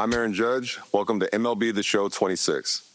I'm Aaron Judge. Welcome to MLB The Show 26.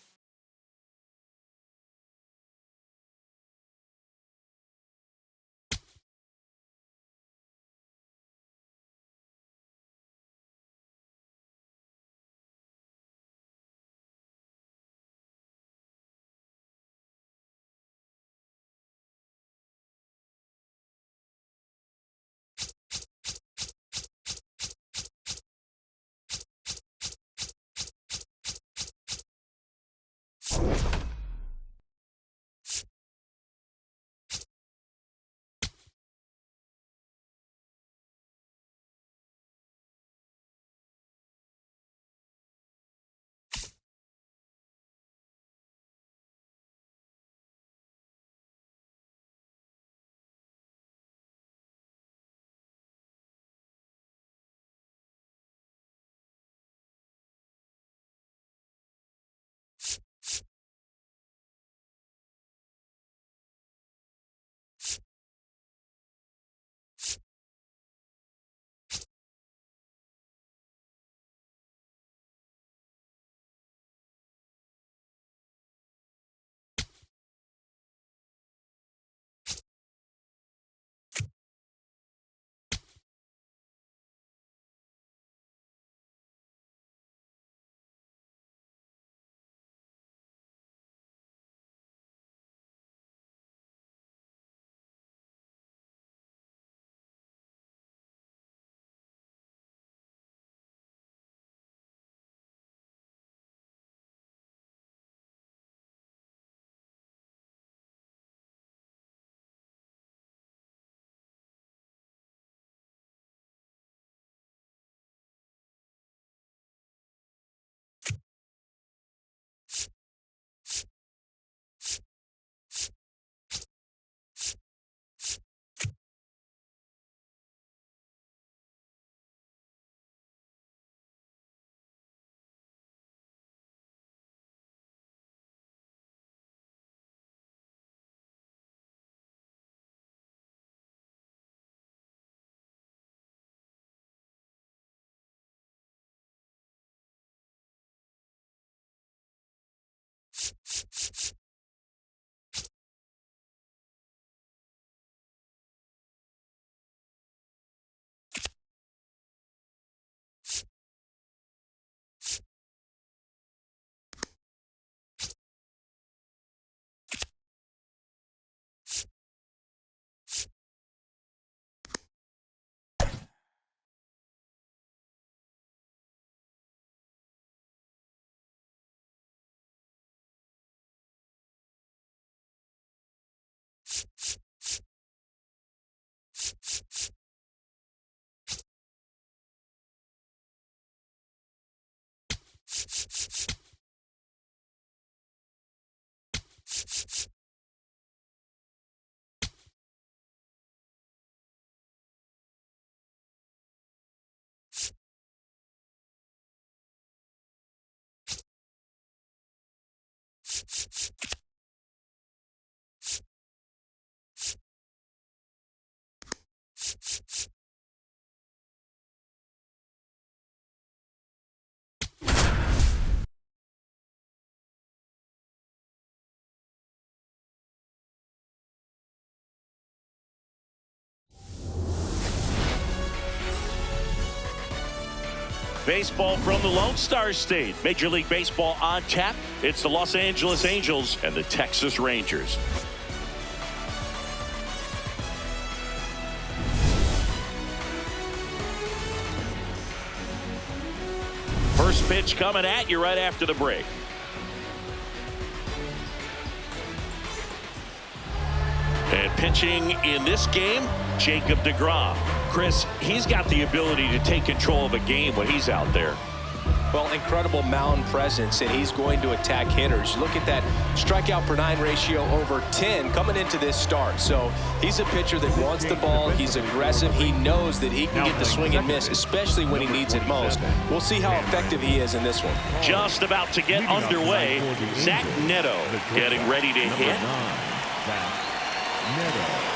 Baseball from the Lone Star State. Major League Baseball on tap. It's the Los Angeles Angels and the Texas Rangers. First pitch coming at you right after the break. And pitching in this game, Jacob deGrom. Chris, he's got the ability to take control of a game when he's out there. Well, incredible mound presence, and he's going to attack hitters. Look at that strikeout per 9 ratio over 10 coming into this start. So he's a pitcher that wants the ball. He's aggressive. He knows that he can get the swing and miss, especially when he needs it most. We'll see how effective he is in this one. Just about to get underway. Zach Neto getting ready to hit. Neto.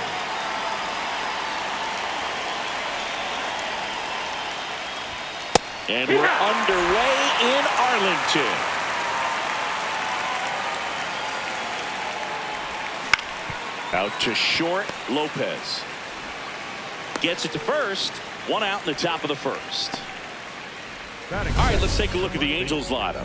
And we're underway in Arlington. Out to short, Lopez. Gets it to first. One out in the top of the first. All right, let's take a look at the Angels lineup.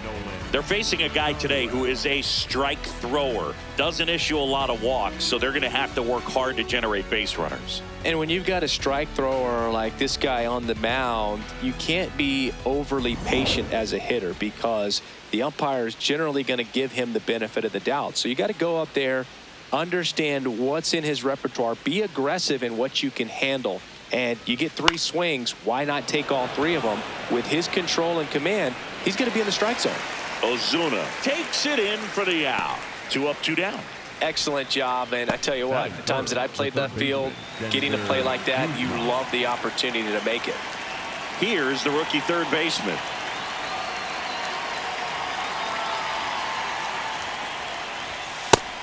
They're facing a guy today who is a strike thrower. Doesn't issue a lot of walks, so they're going to have to work hard to generate base runners. And when you've got a strike thrower like this guy on the mound, you can't be overly patient as a hitter because the umpire is generally going to give him the benefit of the doubt. So you got to go up there, understand what's in his repertoire, be aggressive in what you can handle. And you get 3 swings, why not take all 3 of them? With his control and command, he's going to be in the strike zone. Ozuna takes it in for the out. 2 up, 2 down. Excellent job, and I tell you what, the times that I played left field, getting to play like that, you love the opportunity to make it. Here's the rookie third baseman.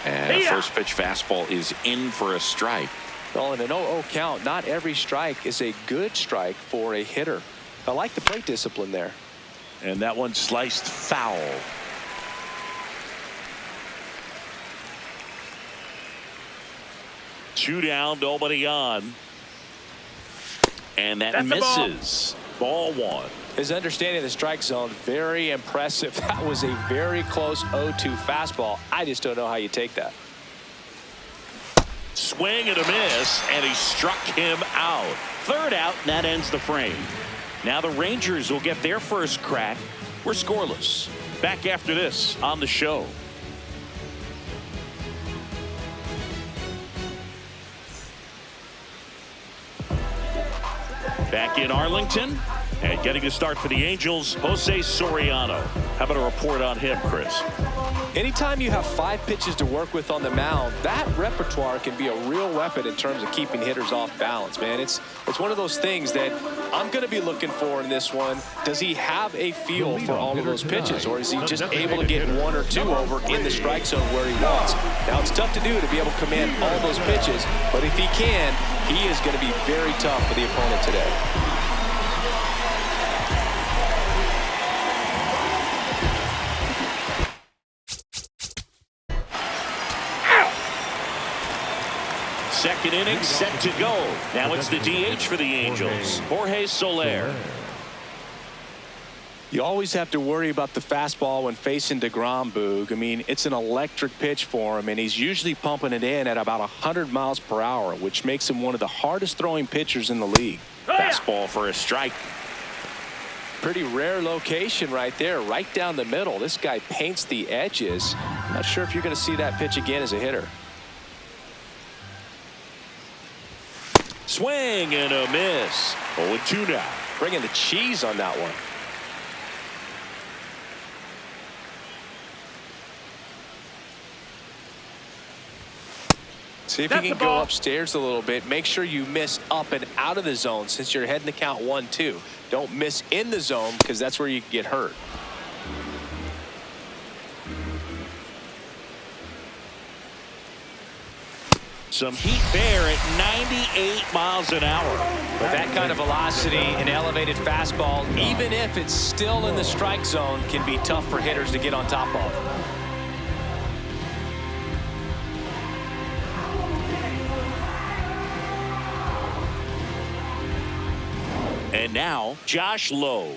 And first pitch fastball is in for a strike. Well, in an 0-0 count, not every strike is a good strike for a hitter. I like the plate discipline there. And that one sliced foul. Two down, nobody on. And that misses. Ball 1. His understanding of the strike zone, very impressive. That was a very close 0-2 fastball. I just don't know how you take that. Swing and a miss, and he struck him out. Third out, and that ends the frame. Now the Rangers will get their first crack. We're scoreless. Back after this on the show. Back in Arlington, and getting the start for the Angels, Jose Soriano. How about a report on him, Chris? Anytime you have 5 pitches to work with on the mound, that repertoire can be a real weapon in terms of keeping hitters off balance, man. It's one of those things that I'm going to be looking for in this one. Does he have a feel for all of those pitches, or is he just able to get 1 or 2 over in the strike zone where he wants? Now, it's tough to do to be able to command all those pitches, but if he can, he is going to be very tough for the opponent today. Second inning set to go. Now it's the DH for the Angels, Jorge Soler. You always have to worry about the fastball when facing DeGrom, Boog. I mean, it's an electric pitch for him, and he's usually pumping it in at about 100 miles per hour, which makes him one of the hardest throwing pitchers in the league. Fastball for a strike. Pretty rare location right there, right down the middle. This guy paints the edges. Not sure if you're going to see that pitch again as a hitter. Swing and a miss. 0-2 now. Bringing the cheese on that one. See if you can go upstairs a little bit. Make sure you miss up and out of the zone since you're heading to count 1-2. Don't miss in the zone because that's where you can get hurt. Some heat there at 98 miles an hour. But that kind of velocity, an elevated fastball, even if it's still in the strike zone, can be tough for hitters to get on top of. And now, Josh Lowe.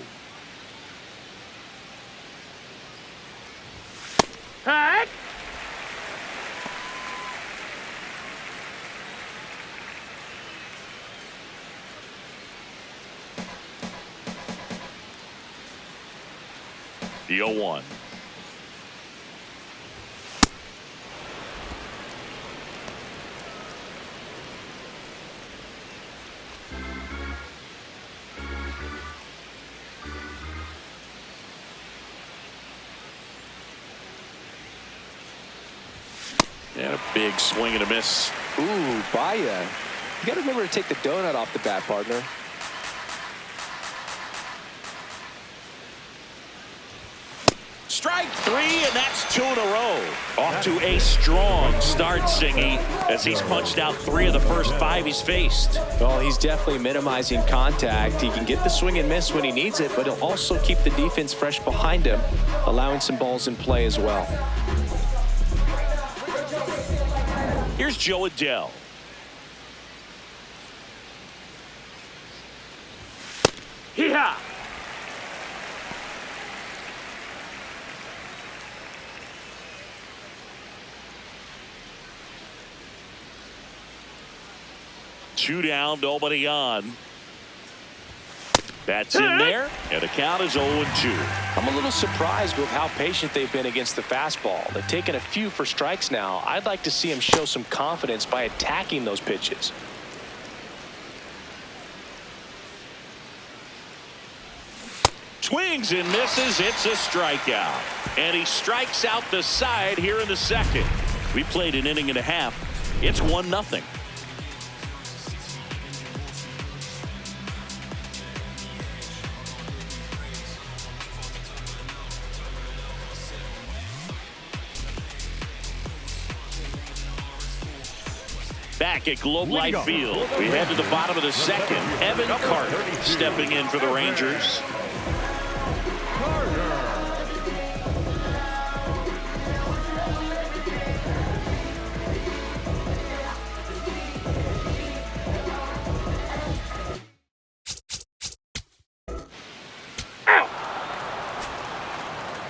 Hut! The 0-1. And a big swing and a miss. Ooh, Baya. You got to remember to take the donut off the bat, partner. Strike three, and that's 2 in a row. Off to a strong start, Singy, as he's punched out 3 of the first 5 he's faced. Well, he's definitely minimizing contact. He can get the swing and miss when he needs it, but he'll also keep the defense fresh behind him, allowing some balls in play as well. Here's Joe Adell. Hee-haw! Two down, nobody on. That's in there, and the count is 0-2. I'm a little surprised with how patient they've been against the fastball. They've taken a few for strikes now. I'd like to see him show some confidence by attacking those pitches. Swings and misses. It's a strikeout. And he strikes out the side here in the second. We played an inning and a half. It's 1-0. Back at Globe Life Field, we head to the bottom of the second. Evan Carter stepping in for the Rangers.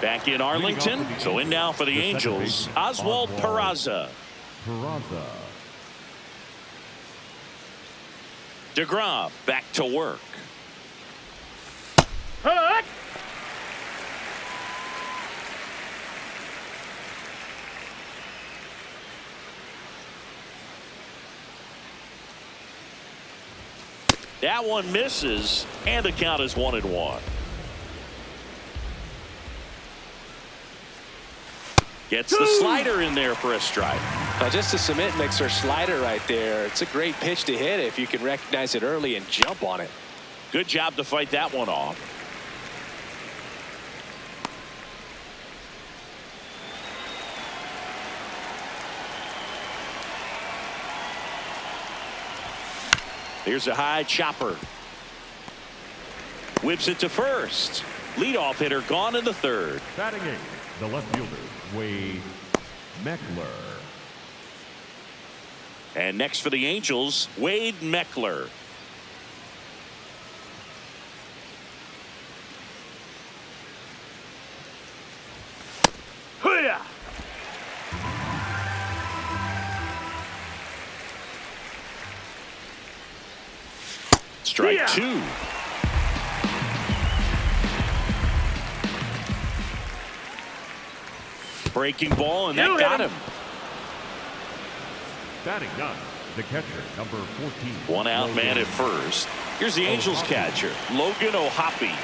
Back in Arlington, so in now for the Angels, Oswald Peraza. DeGrom back to work. That one misses, and the count is 1-1. Gets the slider in there for a strike. Now just a cement mixer slider right there. It's a great pitch to hit if you can recognize it early and jump on it. Good job to fight that one off. Here's a high chopper. Whips it to first. Leadoff hitter gone in the third. Batting eighth, the left fielder, Wade Meckler. And next for the Angels, Wade Meckler. Hoo-yah! Strike two. Breaking ball, and that got him. Batting ninth, the catcher, number 14. One out man at first. Here's the Angels catcher, Logan O'Hoppe.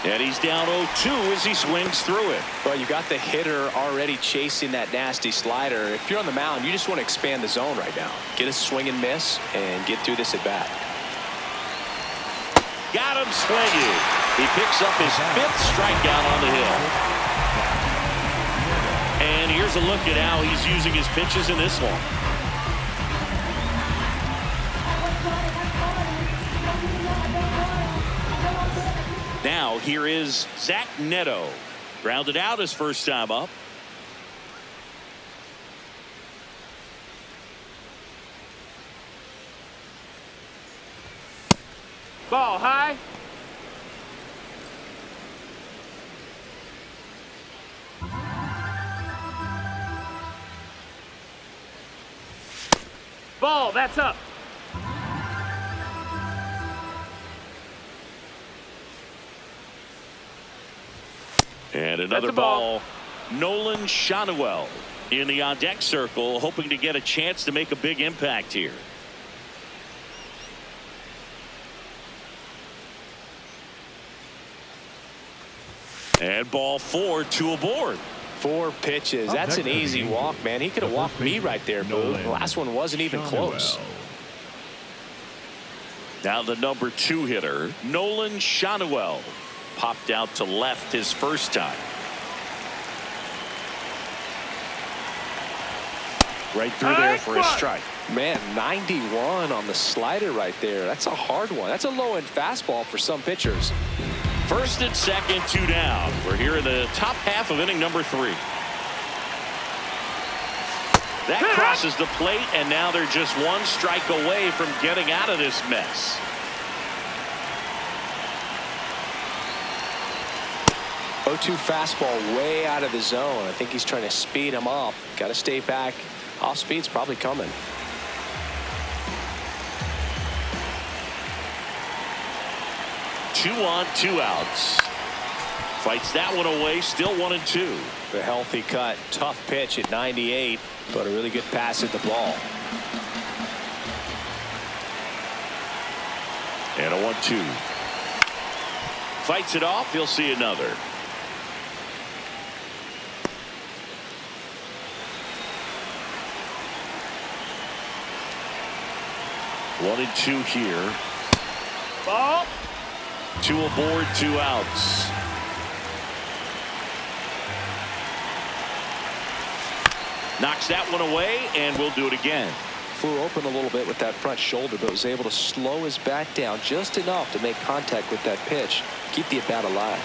And he's down 0-2 as he swings through it. Well, you got the hitter already chasing that nasty slider. If you're on the mound, you just want to expand the zone right now. Get a swing and miss and get through this at bat. Got him swinging. He picks up his 5th strikeout on the hill. And here's a look at how he's using his pitches in this one. Now here is Zach Neto. Grounded out his first time up. Ball high. Ball, that's up. And another ball. Nolan Shanuel in the on-deck circle, hoping to get a chance to make a big impact here. And ball 4, 2 aboard. 4 pitches. That's an easy walk, man. He could have walked me right there, Boo. The last one wasn't even close. Now the number 2 hitter, Nolan Shanuel, popped out to left his first time. Right through there for a strike. Man, 91 on the slider right there. That's a hard one. That's a low-end fastball for some pitchers. First and second, 2 down. We're here in the top half of inning number 3. That crosses the plate, and now they're just 1 strike away from getting out of this mess. O2 fastball way out of the zone. I think he's trying to speed him up. Got to stay back. Off speed's probably coming. Two on, 2 outs. Fights that one away, still 1-2. The healthy cut, tough pitch at 98, but a really good pass at the ball. And a 1-2. Fights it off, he'll see another. One and 2 here. Ball. 2 aboard, 2 outs. Knocks that one away, and we'll do it again. Flew open a little bit with that front shoulder, but was able to slow his bat down just enough to make contact with that pitch. Keep the at-bat alive.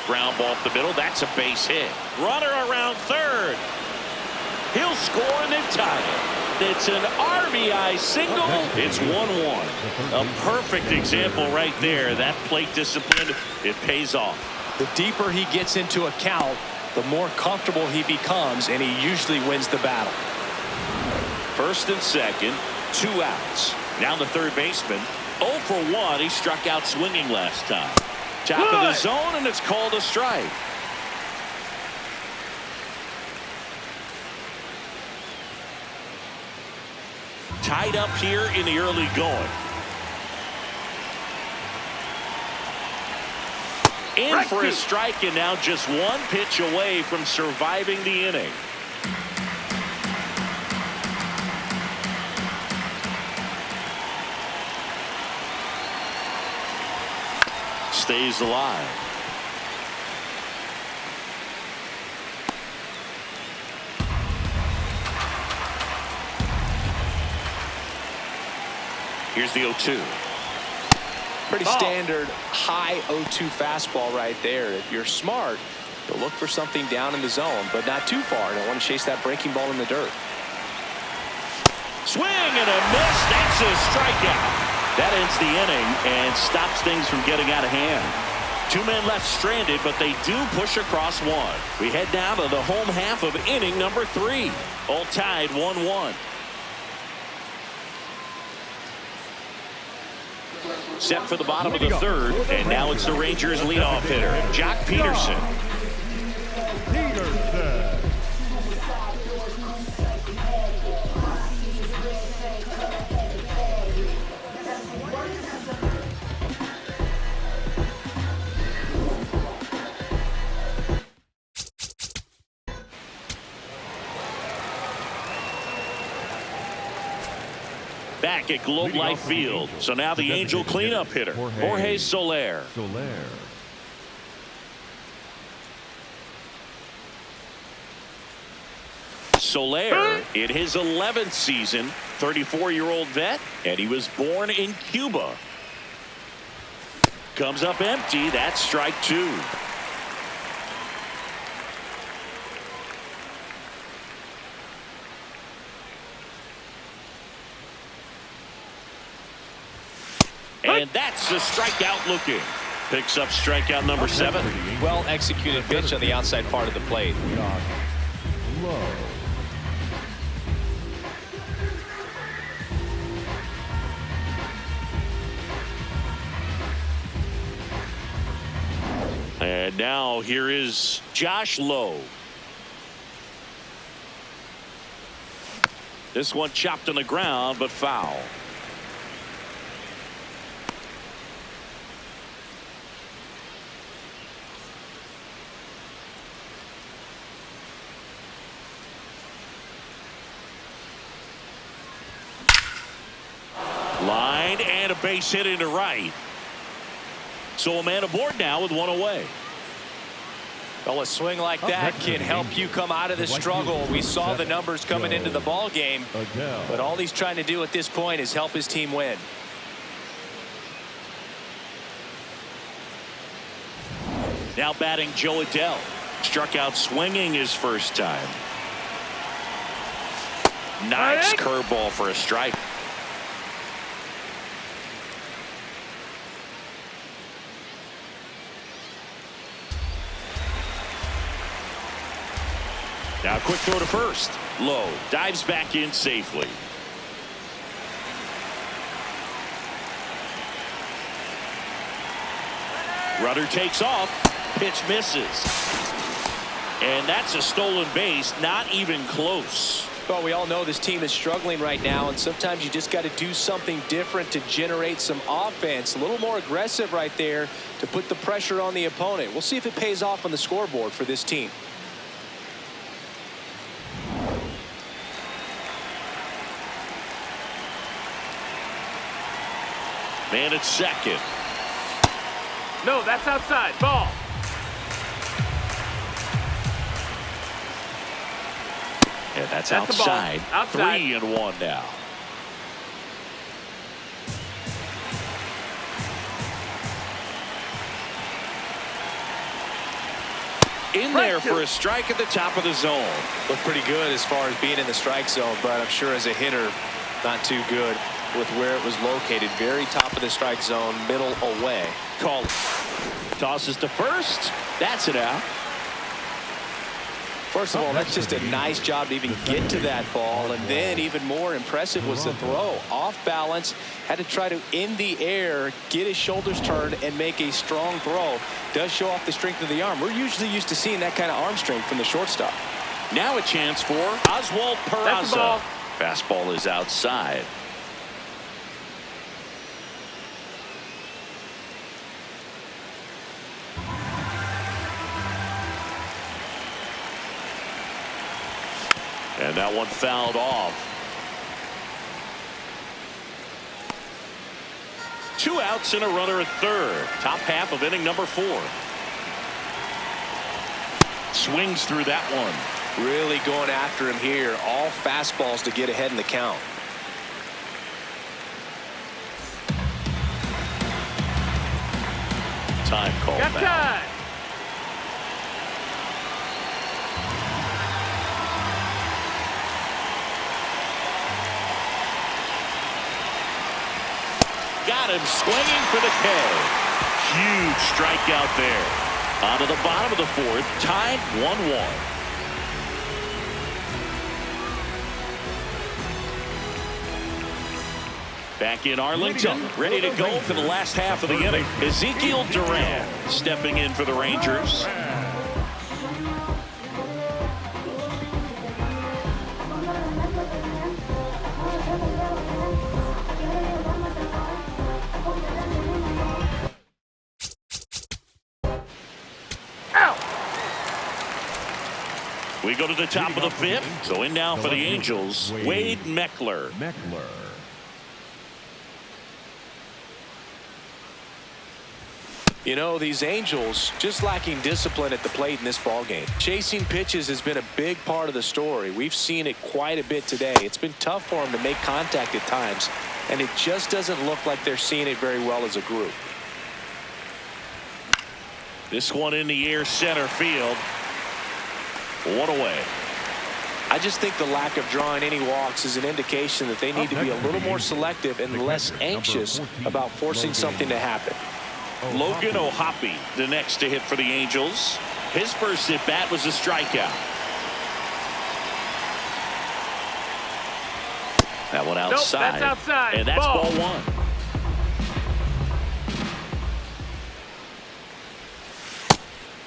Ground ball up the middle. That's a base hit. Runner around third. He'll score and then tie it. It's an RBI single. It's 1-1. A perfect example right there. That plate discipline, it pays off. The deeper he gets into a count, the more comfortable he becomes, and he usually wins the battle. First and second, 2 outs. Now the third baseman, 0 for 1. He struck out swinging last time. Top of the zone, and it's called a strike. Tied up here in the early going. In for a strike, and now just 1 pitch away from surviving the inning. Stays alive. Here's the 0-2. Pretty standard high 0-2 fastball right there. If you're smart, you'll look for something down in the zone, but not too far. Don't want to chase that breaking ball in the dirt. Swing and a miss. That's a strikeout. That ends the inning and stops things from getting out of hand. 2 men left stranded, but they do push across 1. We head now to the home half of inning number 3. All tied 1-1. Set for the bottom of the third, and now it's the Rangers leadoff hitter, Jock Peterson. Back at Globe Life Field. So now the Angel cleanup hitter, Jorge Soler. Soler in his 11th season, 34-year-old vet, and he was born in Cuba. Comes up empty. That's strike 2. And that's a strikeout looking. Picks up strikeout number 7. Well executed pitch on the outside part of the plate. And now here is Josh Lowe. This one chopped on the ground, but foul. Line and a base hit into right. So a man aboard now with one away. Well, a swing like that can help you come out of the struggle. We saw the numbers coming into the ball game, but all he's trying to do at this point is help his team win. Now batting Joe Adell. Struck out swinging his first time. Nice curveball for a strike. Now quick throw to first. Low. Dives back in safely. Rudder takes off. Pitch misses. And that's a stolen base. Not even close. Well, we all know this team is struggling right now, and sometimes you just got to do something different to generate some offense. A little more aggressive right there to put the pressure on the opponent. We'll see if it pays off on the scoreboard for this team. Man at second. No, that's outside. Ball. And that's the ball. outside. Outside. 3-1 now. In there for a strike at the top of the zone. Looked pretty good as far as being in the strike zone, but I'm sure as a hitter, not too good with where it was located. Very top of the strike zone, middle away. Call it. Tosses to first. That's it out. First of all, that's just a nice job to even get to that ball, and then even more impressive was the throw. Off balance, had to try to in the air get his shoulders turned and make a strong throw. Does show off the strength of the arm. We're usually used to seeing that kind of arm strength from the shortstop. Now a chance for Oswald That's the Peraza. ball. Fastball is outside. And that one fouled off. 2 outs and a runner at third. Top half of inning number 4. Swings through that one. Really going after him here. All fastballs to get ahead in the count. Time call Got now. time. Got him swinging for the K. Huge strikeout there. On to the bottom of the 4th. Tied 1-1. Back in Arlington, ready to go for the last half of the inning. Ezekiel Duran stepping in for the Rangers. We go to the top of the 5th. So in now for the Angels, Wade Meckler. You know, these Angels just lacking discipline at the plate in this ballgame. Chasing pitches has been a big part of the story. We've seen it quite a bit today. It's been tough for them to make contact at times, and it just doesn't look like they're seeing it very well as a group. This one in the air, center field. One away. I just think the lack of drawing any walks is an indication that they need to be a little more selective and less anxious about forcing something to happen. Logan O'Hoppe, the next to hit for the Angels. His first at bat was a strikeout. That one outside. Nope, that's outside. And that's ball 1.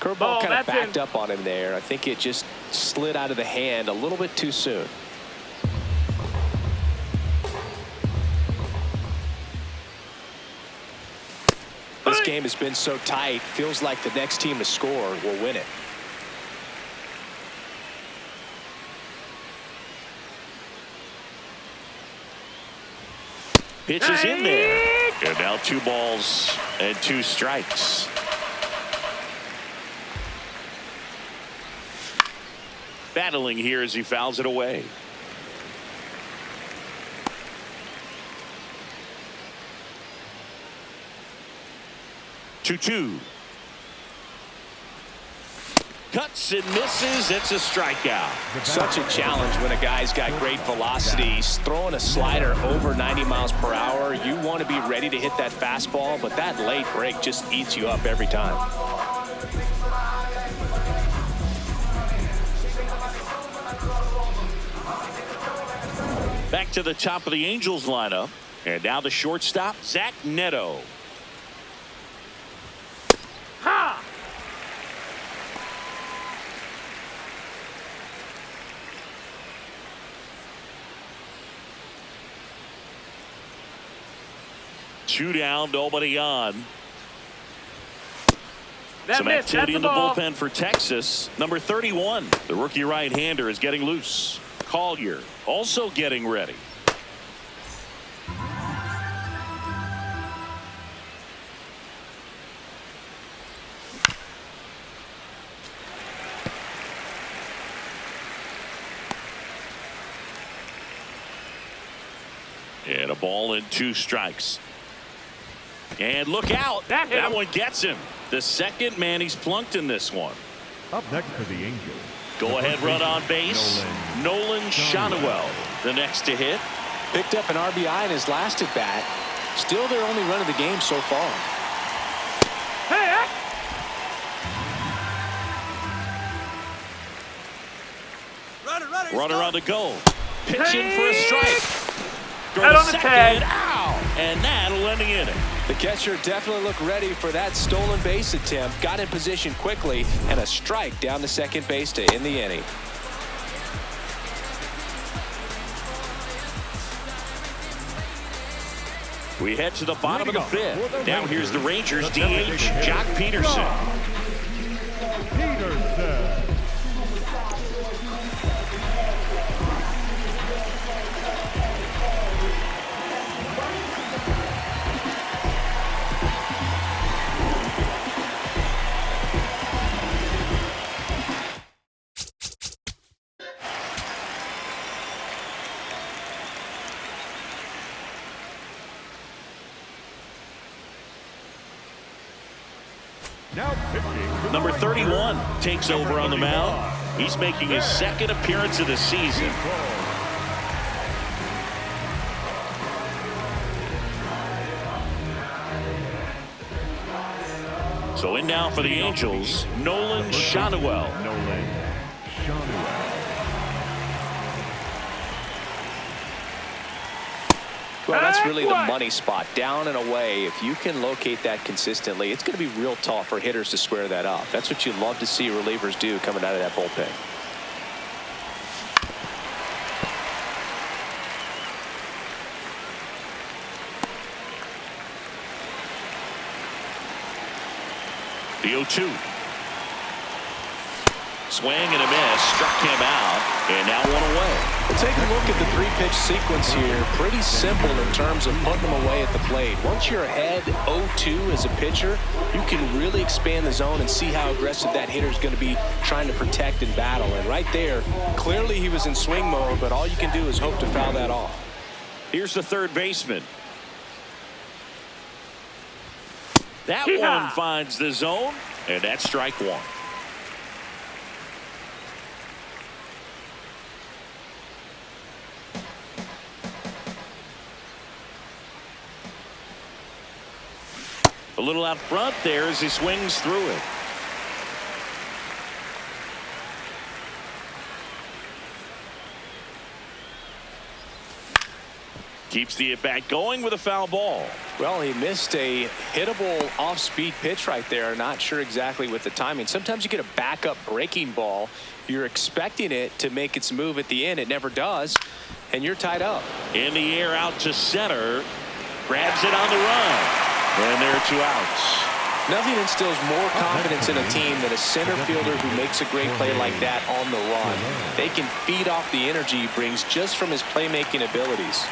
Curveball kind of that's backed in. up on him there. I think it just slid out of the hand a little bit too soon. This game has been so tight. Feels like the next team to score will win it. Pitch is in there. And now 2 balls and 2 strikes. Battling here as he fouls it away. 2-2. Cuts and misses. It's a strikeout. Such a challenge when a guy's got great velocity. He's throwing a slider over 90 miles per hour. You want to be ready to hit that fastball, but that late break just eats you up every time. Back to the top of the Angels lineup. And now the shortstop, Zach Neto. Ha! Two down, nobody on. Some That's activity in the ball. bullpen for Texas. Number 31, the rookie right-hander, is getting loose. Collier also getting ready. And a ball and 2 strikes. And look out. That one gets him. The second man he's plunked in this one. Up next for the Angels. Go ahead, run on base. Nolan Schanuel, the next to hit. Picked up an RBI in his last at bat. Still their only run of the game so far. Hey! Runner on the go. Pitching for a strike. Out on the tag. Ow! And that'll end the inning. The catcher definitely looked ready for that stolen base attempt. Got in position quickly, and a strike down the second base to end the inning. We head to the bottom of the 5th. Now here's the Rangers DH, Jock Peterson. Peterson. Now pitching. Number 31 takes over on the mound. He's making his second appearance of the season. So in now for the Angels, Nolan Schanuel. Nolan Schanuel. Well, that's really the money spot, down and away. If you can locate that consistently, it's going to be real tough for hitters to square that up. That's what you love to see relievers do coming out of that bullpen. The 0-2. Swing and a miss, struck him out, and now one away. Well, take a look at the 3-pitch sequence here. Pretty simple in terms of putting them away at the plate. Once you're ahead 0-2 as a pitcher, you can really expand the zone and see how aggressive that hitter is going to be trying to protect and battle. And right there, clearly he was in swing mode, but all you can do is hope to foul that off. Here's the third baseman. That one finds the zone, and that's strike 1. A little out front there as he swings through it. Keeps the at-bat going with a foul ball. Well, he missed a hittable off-speed pitch right there. Not sure exactly with the timing. Sometimes you get a backup breaking ball. You're expecting it to make its move at the end. It never does, and you're tied up. In the air out to center. Grabs it on the run. And there are 2 outs. Nothing instills more confidence in a team than a center fielder who makes a great play like that on the run. They can feed off the energy he brings just from his playmaking abilities.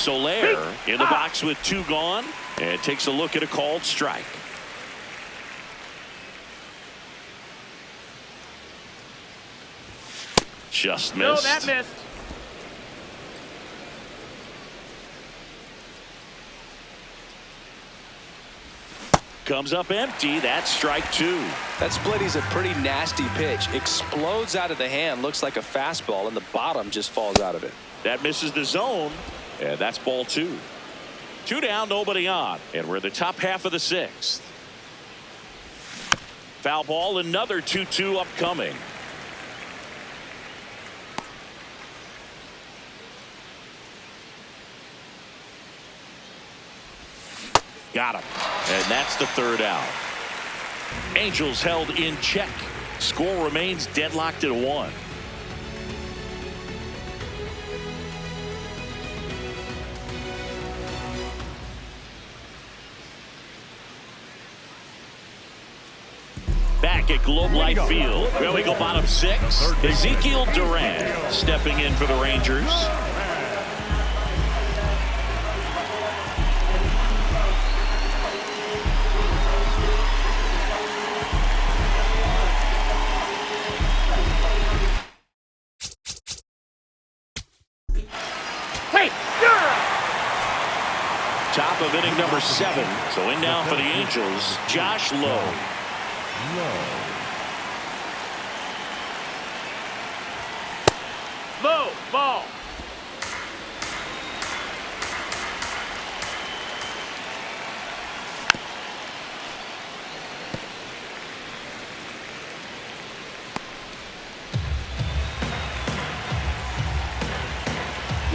Soler in the box with 2 gone and takes a look at a called strike. Just missed. No, that missed. Comes up empty. That's strike 2. That split is a pretty nasty pitch. Explodes out of the hand. Looks like a fastball, and the bottom just falls out of it. That misses the zone, and that's ball 2. 2 down, nobody on, and we're in the top half of the 6th. Foul ball, another 2-2 upcoming. Got him, and that's the 3rd out. Angels held in check. Score remains deadlocked at 1. Back at Globe Life Field, where we go bottom 6. Ezekiel Duran stepping in for the Rangers. Hey, Top of inning number 7. So in now for the Angels, Josh Lowe. low ball.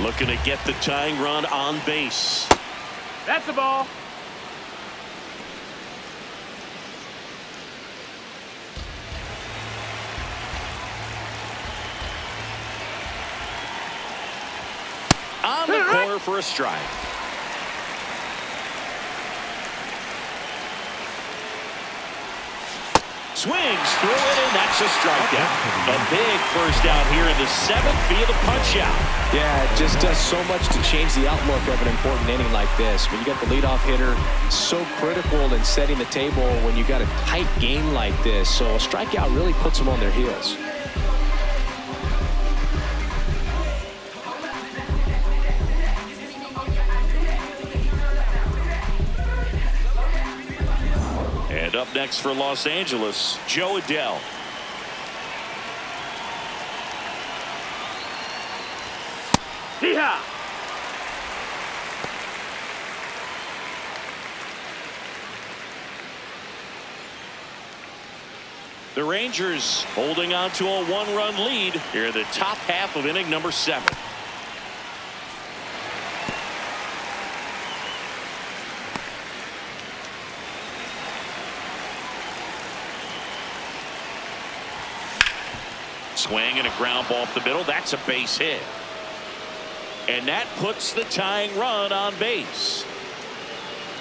Looking to get the tying run on base. That's the ball. On the corner for a strike. Swings through it, and that's a strikeout. A big first out here in the 7th via the punch out. Yeah, it just does so much to change the outlook of an important inning like this. When you got the leadoff hitter, so critical in setting the table when you got a tight game like this. So a strikeout really puts them on their heels. And up next for Los Angeles, Joe Adell. Hee-haw. The Rangers holding on to a 1-run lead here in the top half of inning number 7. Swing and a ground ball up the middle. That's a base hit. And that puts the tying run on base.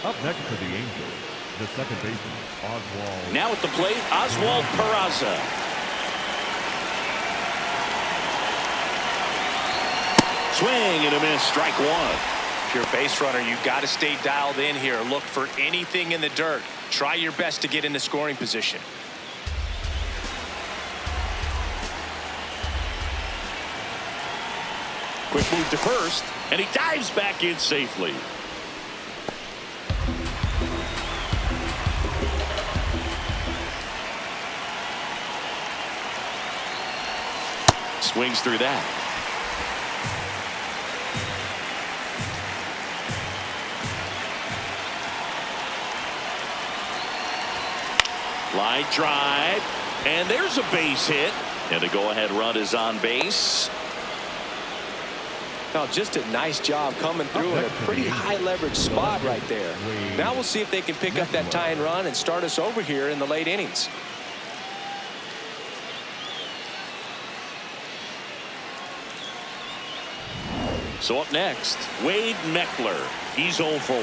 Up next for the Angels, the second baseman, Oswald. Now at the plate, Oswald Peraza. Swing and a miss, strike 1. If you're a base runner, you've got to stay dialed in here. Look for anything in the dirt. Try your best to get into scoring position. Quick move to first, and he dives back in safely. Swings through that. Line drive, and there's a base hit, and the go-ahead run is on base. Now, just a nice job coming through in a pretty high leverage spot right there. Now we'll see if they can pick up that tying run and start us over here in the late innings. So up next, Wade Meckler. He's 0 for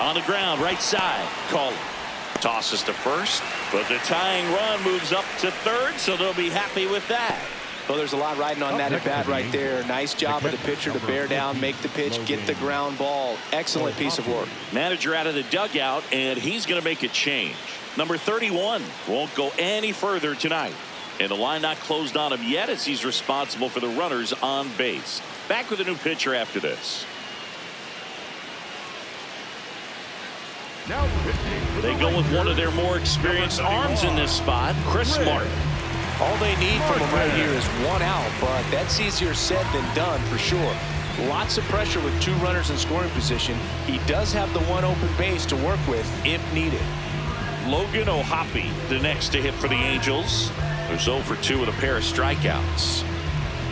1. On the ground, right side. Call it. Tosses to first, but the tying run moves up to third, so they'll be happy with that. Well, there's a lot riding on that at bat right there. Nice job of the pitcher to bear down, make the pitch, get the ground ball. Excellent piece of work. Manager out of the dugout, and he's going to make a change. Number 31 won't go any further tonight. And the line not closed on him yet as he's responsible for the runners on base. Back with a new pitcher after this. They go with one of their more experienced arms in this spot, Chris Martin. All they need from him right here is one out, but that's easier said than done for sure. Lots of pressure with 2 runners in scoring position. He does have the 1 open base to work with if needed. Logan O'Hoppe, the next to hit for the Angels. There's 0 for 2 with a pair of strikeouts.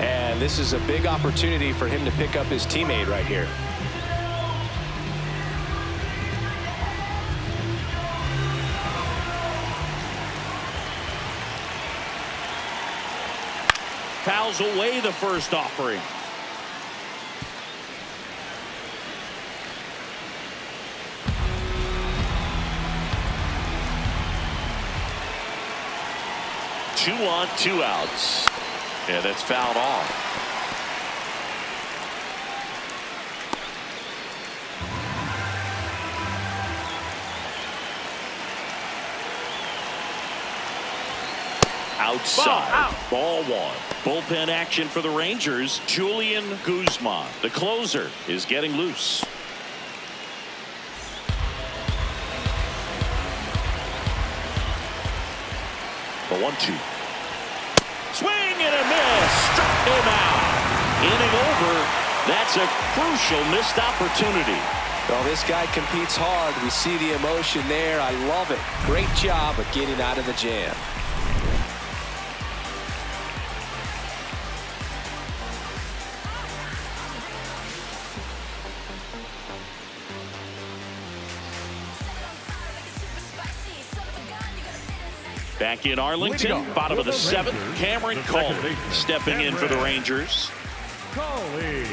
And this is a big opportunity for him to pick up his teammate right here. Fouls away the first offering. Two on, 2 outs. Yeah, that's fouled off. Outside. Ball 1. Bullpen action for the Rangers. Julian Guzman, the closer, is getting loose. The 1-2. Swing and a miss. Struck him out. Inning over. That's a crucial missed opportunity. Well, this guy competes hard. We see the emotion there. I love it. Great job of getting out of the jam. Back in Arlington, bottom of the 7th, Cameron Coley stepping in for the Rangers. Coley.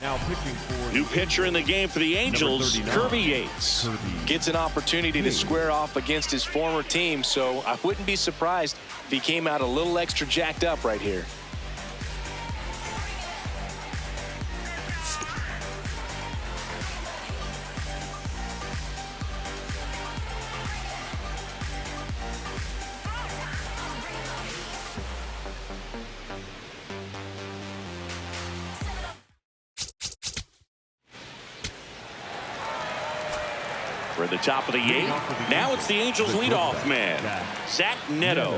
Now pitching for new pitcher in the game for the Angels, Kirby Yates. Gets an opportunity to square off against his former team, so I wouldn't be surprised if he came out a little extra jacked up right here. For the top of the 8th. Now it's the Angels leadoff man, Zach Neto.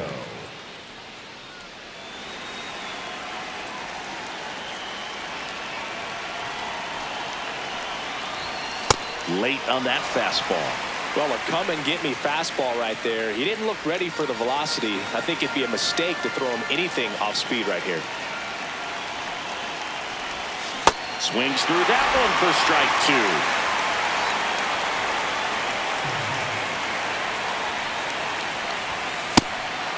Late on that fastball. Well, a come and get me fastball right there. He didn't look ready for the velocity. I think it'd be a mistake to throw him anything off speed right here. Swings through that one for strike 2.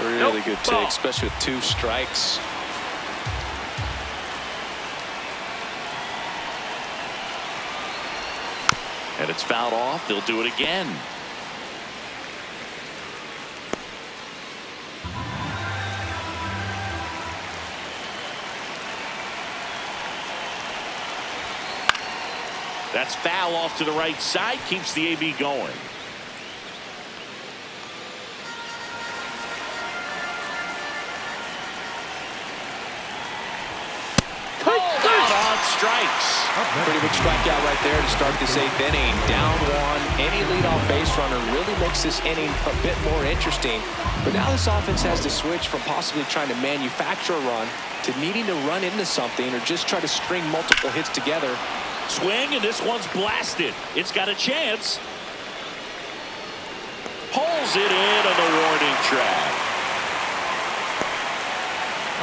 Really good take, especially with 2 strikes. And it's fouled off. They'll do it again. That's foul off to the right side. Keeps the AB going. Strikes. Pretty big strikeout right there to start this 8th inning. Down one. Any leadoff base runner really makes this inning a bit more interesting. But now this offense has to switch from possibly trying to manufacture a run to needing to run into something or just try to string multiple hits together. Swing, and this one's blasted. It's got a chance. Pulls it in on the warning track.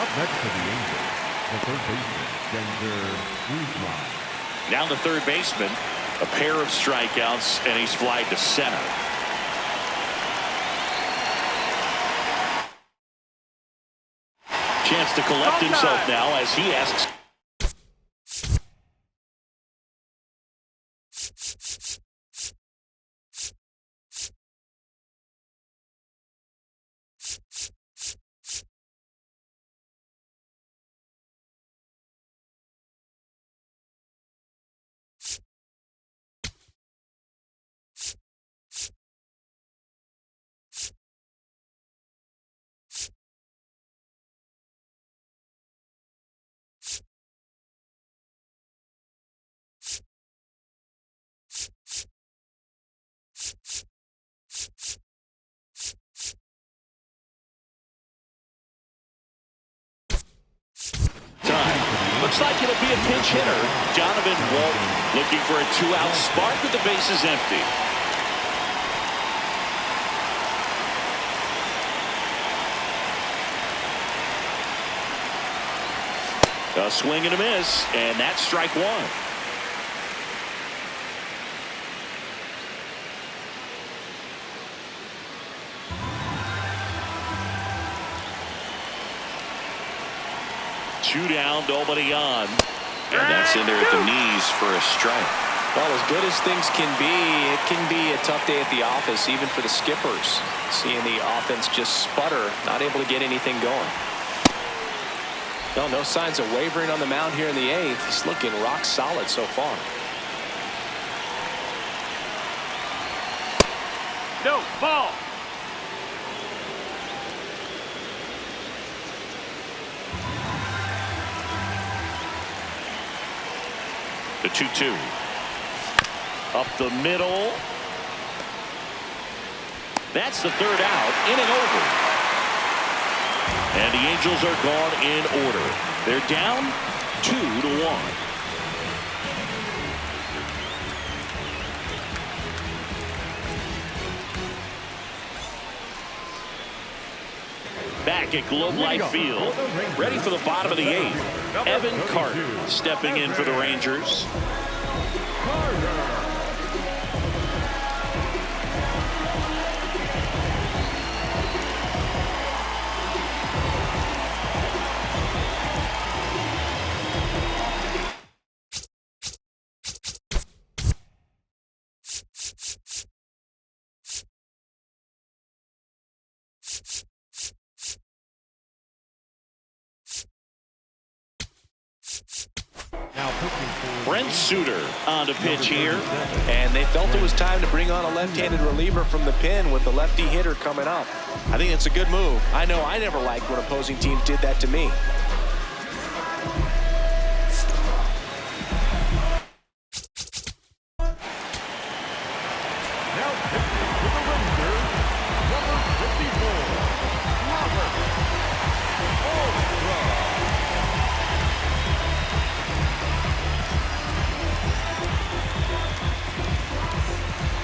Up next for the Angels, the third baseman, Now the third baseman, a pair of strikeouts, and he's flied to center. Chance to collect himself now as he asks. Looks like it'll be a pinch hitter. Donovan Walton looking for a 2-out spark with the bases empty. A swing and a miss, and that's strike one. Two down, nobody on. And that's in there at the knees for a strike. Well, as good as things can be a tough day at the office, even for the skippers. Seeing the offense just sputter, not able to get anything going. No signs of wavering on the mound here in the 8th. He's looking rock solid so far. No, ball. The 2-2. Up the middle. That's the third out. Inning over. And the Angels are gone in order. They're down 2-1. Back at Globe Life Field, ready for the bottom of the 8th. Evan Carter stepping in for the Rangers. Brent Suter on to pitch here. And they felt it was time to bring on a left-handed reliever from the pen with the lefty hitter coming up. I think it's a good move. I know I never liked when opposing teams did that to me.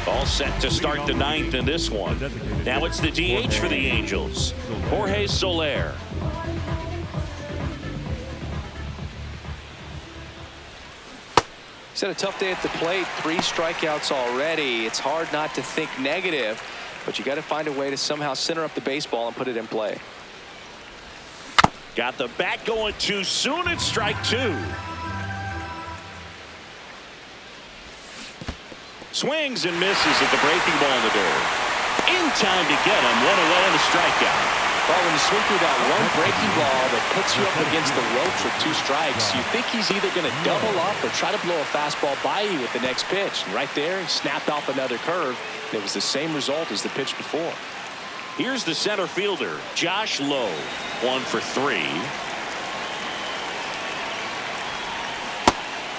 All set to start the 9th in this one. Now it's the DH for the Angels, Jorge Soler. He's had a tough day at the plate. 3 strikeouts already. It's hard not to think negative, but you got to find a way to somehow center up the baseball and put it in play. Got the bat going too soon. It's strike 2. Swings and misses at the breaking ball in the dirt. In time to get him. One away and a strikeout. Well, when you swing through that one breaking ball that puts you up against the ropes with 2 strikes, you think he's either going to double up or try to blow a fastball by you with the next pitch. And right there, he snapped off another curve. It was the same result as the pitch before. Here's the center fielder, Josh Lowe. 1 for 3.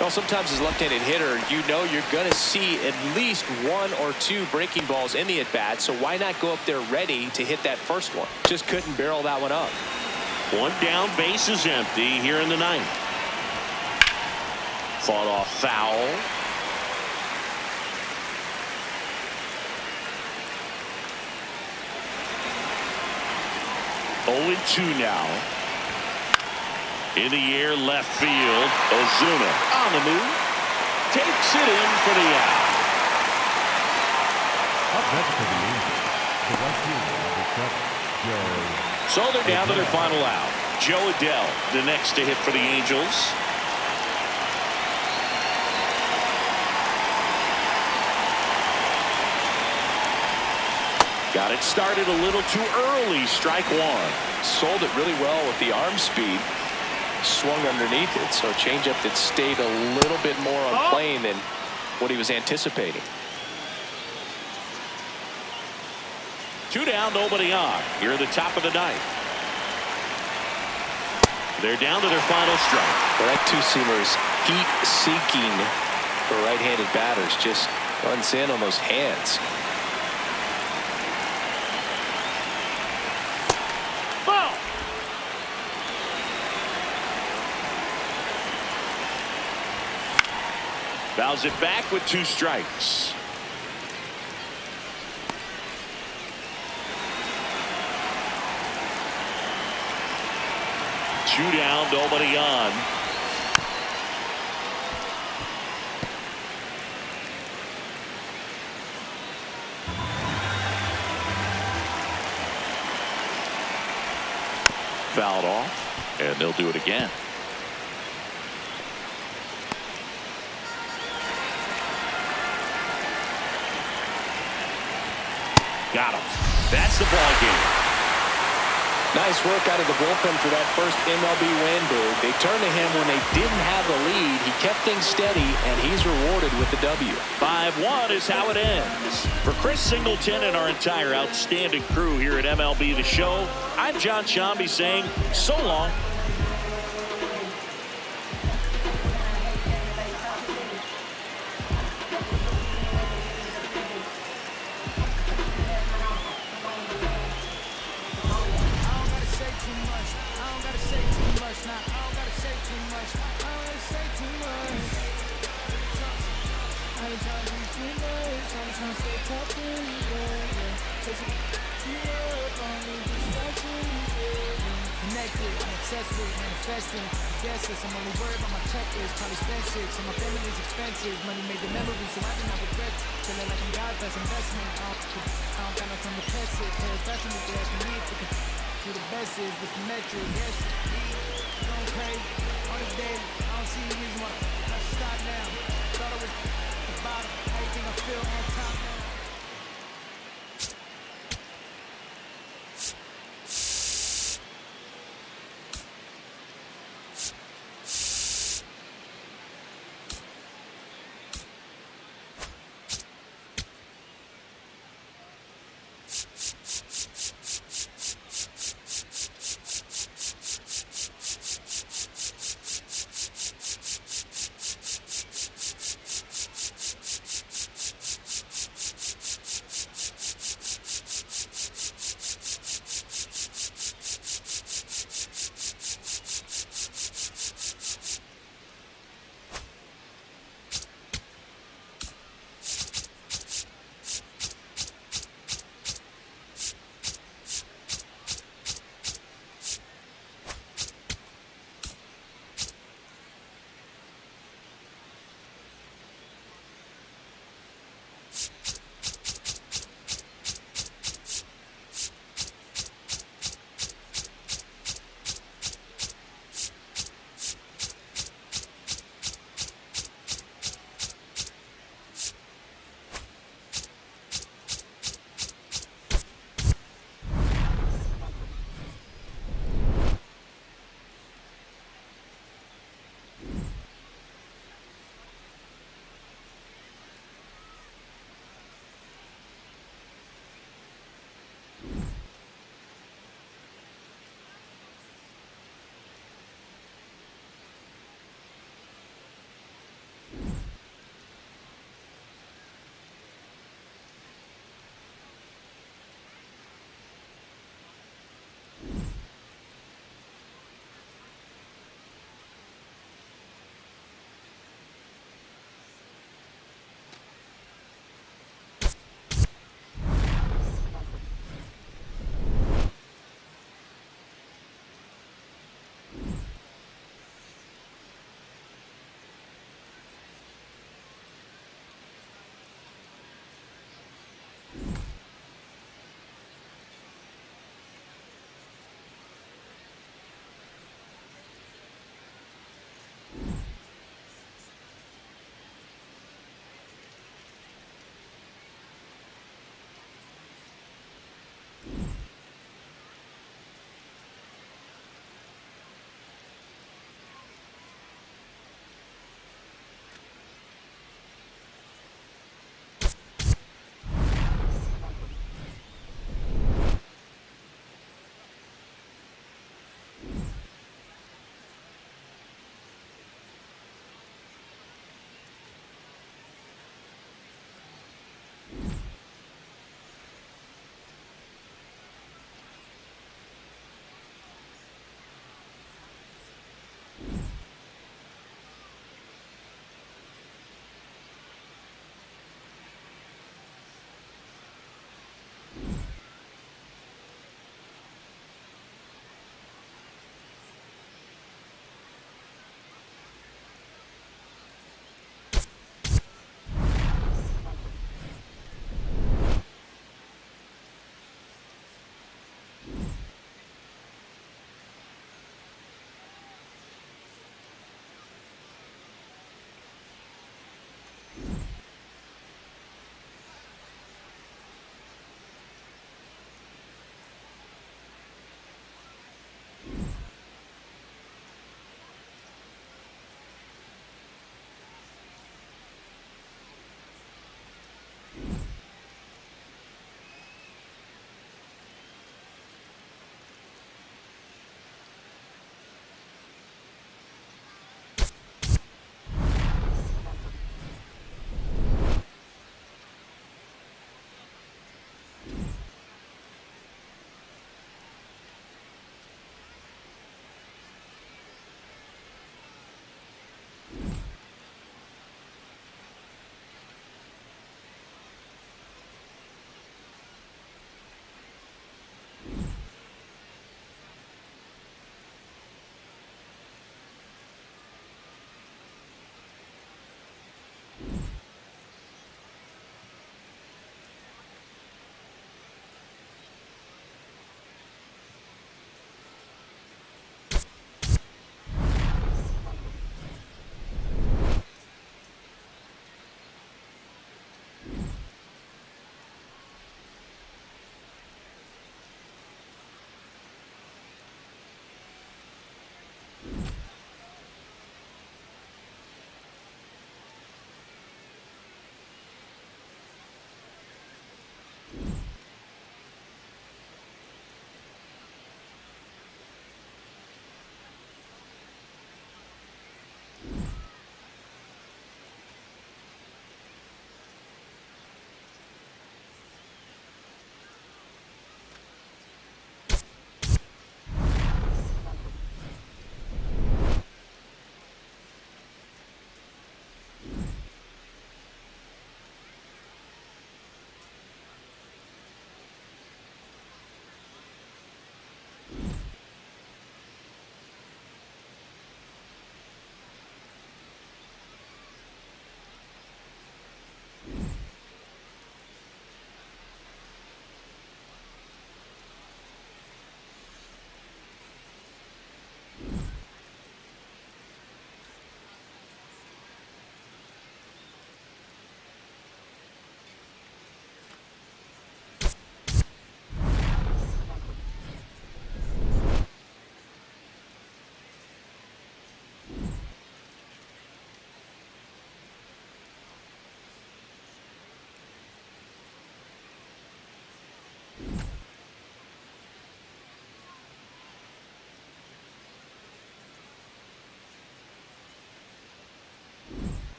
Well, sometimes as a left-handed hitter, you know you're going to see at least 1 or 2 breaking balls in the at-bat, so why not go up there ready to hit that first one? Just couldn't barrel that one up. 1 down, base is empty here in the 9th. Fought off foul. Oh, 2 now. In the air, left field. Ozuna on the move. Takes it in for the out. Up next for the Angels, the right fielder, number 7, Joe. So they're down to their final out. Joe Adell, the next to hit for the Angels. Got it started a little too early. Strike 1. Sold it really well with the arm speed. Swung underneath it, so a changeup that stayed a little bit more on plane than what he was anticipating. 2 down, nobody on. Here at the top of the 9th. They're down to their final strike. Well, that 2-seamer is heat-seeking for right-handed batters. Just runs in on those hands. Ball. Fouls it back with 2 strikes. Two down, nobody on. Fouled off, and they'll do it again. Got him. That's the ball game. Nice work out of the bullpen for that first MLB win, Boo. They turned to him when they didn't have the lead. He kept things steady, and he's rewarded with the W. 5-1 is how it ends. For Chris Singleton and our entire outstanding crew here at MLB The Show, I'm John Shambi saying so long. Manifesting, guesses. I'm only worried about my checklist. Probably spend 6 on my family's expenses. Money made the memories, so I do not regret. Feeling like I'm God's best investment. I don't got no time to test it. Especially if you're asking me to who the best is with the metric. Yes, going crazy on the daily. I don't see a reason why I stop now. Thought I was at the bottom. How you think I feel?